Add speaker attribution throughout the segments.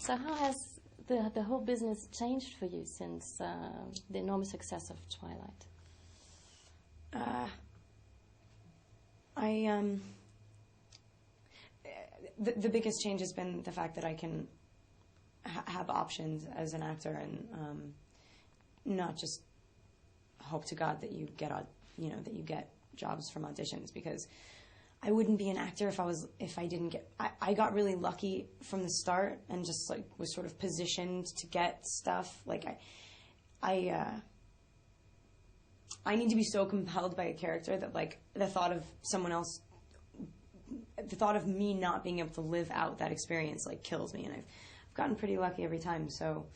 Speaker 1: So how has the whole business changed for you since the enormous success of Twilight?
Speaker 2: The biggest change has been the fact that I can have options as an actor and not just hope to God that you get jobs from auditions, because I wouldn't be an actor if I didn't get. I got really lucky from the start and just like was sort of positioned to get stuff. Like I need to be so compelled by a character that like the thought of me not being able to live out that experience like kills me, and I've gotten pretty lucky every time. So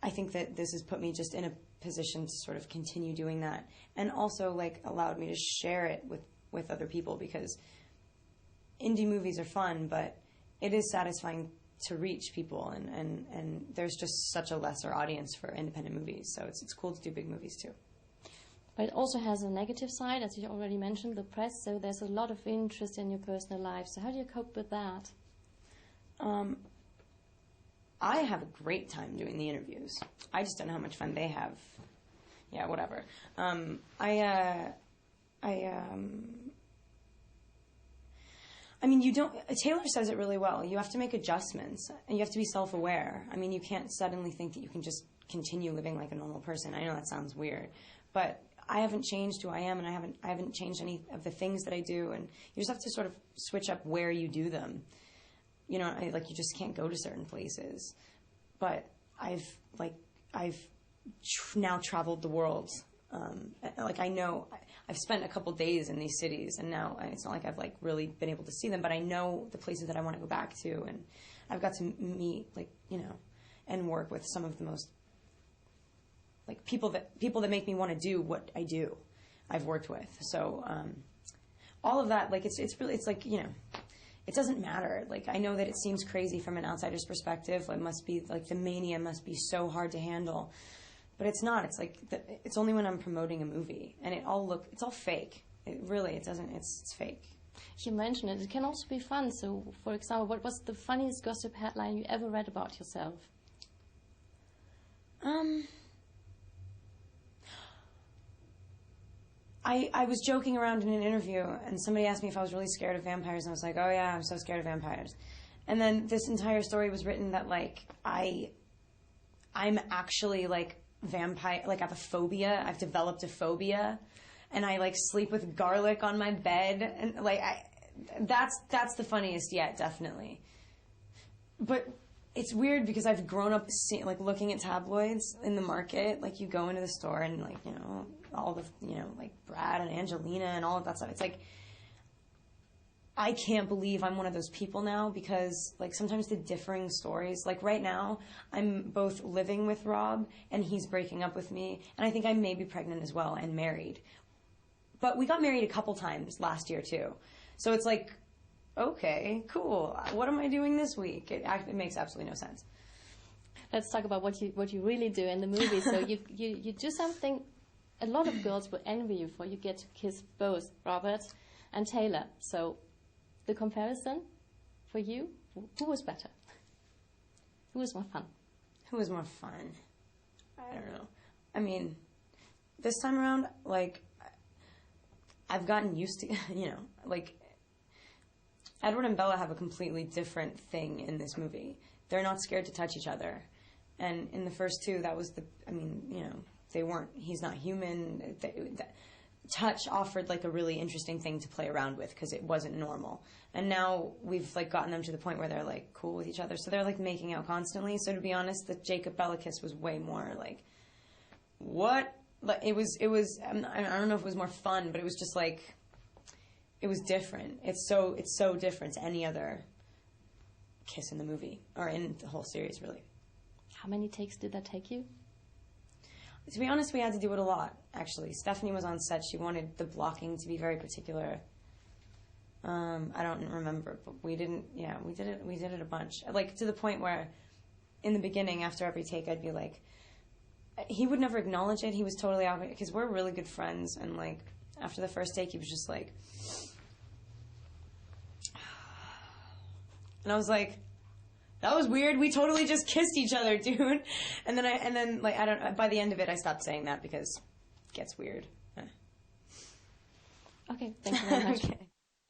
Speaker 2: I think that this has put me just in a position to sort of continue doing that, and also like allowed me to share it with other people, because indie movies are fun, but it is satisfying to reach people, and there's just such a lesser audience for independent movies, so it's cool to do big movies too.
Speaker 1: But it also has a negative side, as you already mentioned, the press, so there's a lot of interest in your personal life. So how do you cope with that?
Speaker 2: I have a great time doing the interviews. I just don't know how much fun they have. Yeah, whatever. I mean, you don't. Taylor says it really well. You have to make adjustments, and you have to be self-aware. I mean, you can't suddenly think that you can just continue living like a normal person. I know that sounds weird, but I haven't changed who I am, and I haven't changed any of the things that I do. And you just have to sort of switch up where you do them. You know, you just can't go to certain places. But I've now traveled the world. I know I've spent a couple days in these cities, and now it's not like I've like really been able to see them, but I know the places that I want to go back to, and I've got to meet and work with some of the most like people that make me want to do what I do. I've worked with, so all of that, like it's really, it's like, you know, it doesn't matter. Like, I know that it seems crazy from an outsider's perspective. It must be like the mania must be so hard to handle. But it's not. It's like it's only when I'm promoting a movie, and it's all fake. It doesn't. It's fake.
Speaker 1: You mentioned it. It can also be fun. So, for example, what was the funniest gossip headline you ever read about yourself?
Speaker 2: I was joking around in an interview, and somebody asked me if I was really scared of vampires, and I was like, "Oh yeah, I'm so scared of vampires." And then this entire story was written that like I'm actually like vampire, like I have a phobia. I've developed a phobia, and I like sleep with garlic on my bed, and like that's the funniest yet, definitely. But it's weird because I've grown up like looking at tabloids in the market. Like you go into the store and like, you know, all the, you know, like Brad and Angelina and all of that stuff. It's like I can't believe I'm one of those people now, because like sometimes the differing stories, like right now I'm both living with Rob and he's breaking up with me, and I think I may be pregnant as well and married. But we got married a couple times last year too. So it's like, okay, cool. What am I doing this week? It makes absolutely no sense.
Speaker 1: Let's talk about what you really do in the movie. So you do something a lot of girls will envy you for. You get to kiss both Robert and Taylor. So the comparison for you, who was better? Who was more fun?
Speaker 2: Who was more fun? I don't know. I mean, this time around, like, I've gotten used to, you know, like, Edward and Bella have a completely different thing in this movie. They're not scared to touch each other. And in the first two, that was they weren't, he's not human. Touch offered like a really interesting thing to play around with because it wasn't normal. And now we've like gotten them to the point where they're like cool with each other. So they're like making out constantly. So to be honest, the Jacob Bella kiss was way more like, what? Like it was, I don't know if it was more fun, but it was just like, it was different. It's so different to any other kiss in the movie or in the whole series, really.
Speaker 1: How many takes did that take you?
Speaker 2: To be honest, we had to do it a lot, actually. Stephanie was on set. She wanted the blocking to be very particular. I don't remember, but we did it a bunch. Like, to the point where, in the beginning, after every take, I'd be like, he would never acknowledge it. He was totally out of it, because we're really good friends, and, like, after the first take, he was just like... And I was like, that was weird. We totally just kissed each other, dude. And then like, I don't, by the end of it, I stopped saying that because it gets weird.
Speaker 1: Okay, thank you very much.
Speaker 2: Okay.